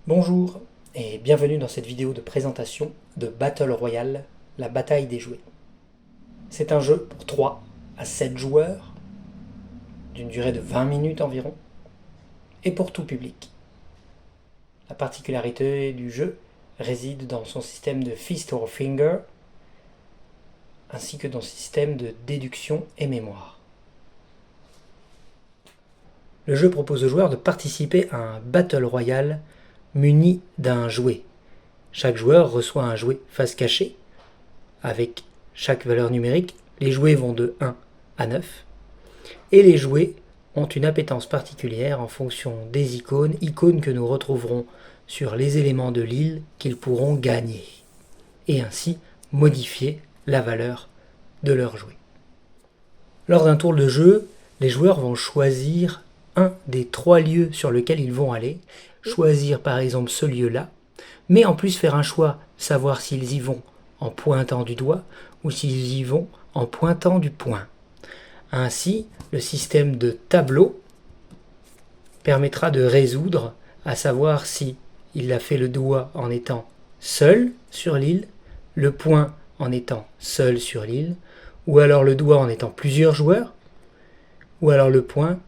Bonjour et bienvenue dans cette vidéo de présentation de Battle Royale, la bataille des jouets. C'est un jeu pour 3 à 7 joueurs, d'une durée de 20 minutes environ, et pour tout public. La particularité du jeu réside dans son système de Fist or Finger, ainsi que dans son système de déduction et mémoire. Le jeu propose aux joueurs de participer à un Battle Royale muni d'un jouet. Chaque joueur reçoit un jouet face cachée, avec chaque valeur numérique. Les jouets vont de 1 à 9, et les jouets ont une appétence particulière en fonction des icônes que nous retrouverons sur les éléments de l'île qu'ils pourront gagner, et ainsi modifier la valeur de leur jouet. Lors d'un tour de jeu, les joueurs vont choisir un des 3 lieux sur lesquels ils vont aller, choisir par exemple ce lieu-là, mais en plus faire un choix, savoir s'ils y vont en pointant du doigt ou s'ils y vont en pointant du poing. Ainsi, le système de tableau permettra de résoudre, à savoir si il a fait le doigt en étant seul sur l'île, le poing en étant seul sur l'île, ou alors le doigt en étant plusieurs joueurs, ou alors le poing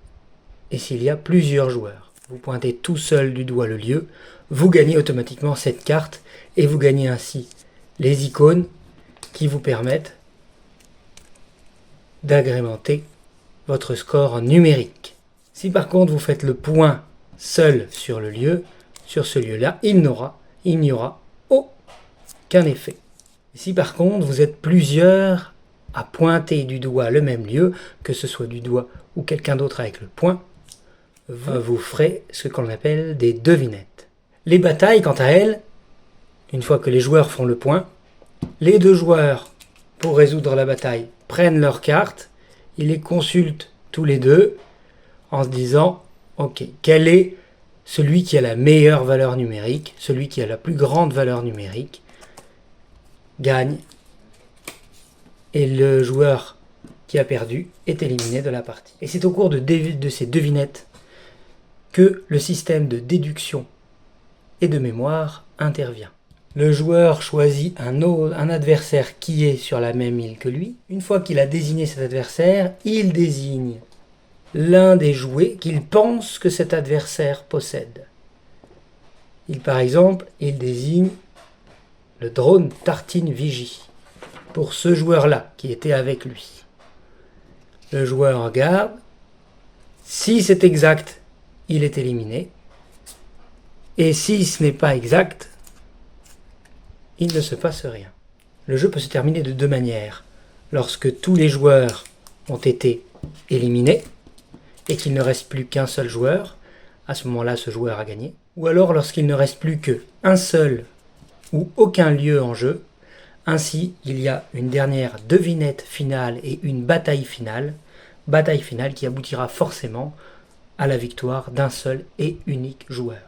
et s'il y a plusieurs joueurs. Vous pointez tout seul du doigt le lieu, vous gagnez automatiquement cette carte et vous gagnez ainsi les icônes qui vous permettent d'agrémenter votre score numérique. Si par contre vous faites le point seul sur le lieu, sur ce lieu-là, il n'y aura aucun effet. Si par contre vous êtes plusieurs à pointer du doigt le même lieu, que ce soit du doigt ou quelqu'un d'autre avec le poing, vous ferez ce qu'on appelle des devinettes. Les batailles, quant à elles, une fois que les joueurs font le point, les 2 joueurs, pour résoudre la bataille, prennent leurs cartes, ils les consultent tous les 2 en se disant « Ok, quel est celui qui a la meilleure valeur numérique, celui qui a la plus grande valeur numérique, gagne, et le joueur qui a perdu est éliminé de la partie. » Et c'est au cours de ces devinettes que le système de déduction et de mémoire intervient. Le joueur choisit un adversaire qui est sur la même île que lui. Une fois qu'il a désigné cet adversaire, il désigne l'un des jouets qu'il pense que cet adversaire possède. Par exemple, il désigne le drone Tartine Vigie pour ce joueur-là qui était avec lui. Le joueur regarde. Si c'est exact, il est éliminé. Et si ce n'est pas exact, il ne se passe rien. Le jeu peut se terminer de 2 manières. Lorsque tous les joueurs ont été éliminés et qu'il ne reste plus qu'un seul joueur, à ce moment-là, ce joueur a gagné. Ou alors lorsqu'il ne reste plus qu'un seul ou aucun lieu en jeu. Ainsi, il y a une dernière devinette finale et une bataille finale qui aboutira forcément à la victoire d'un seul et unique joueur.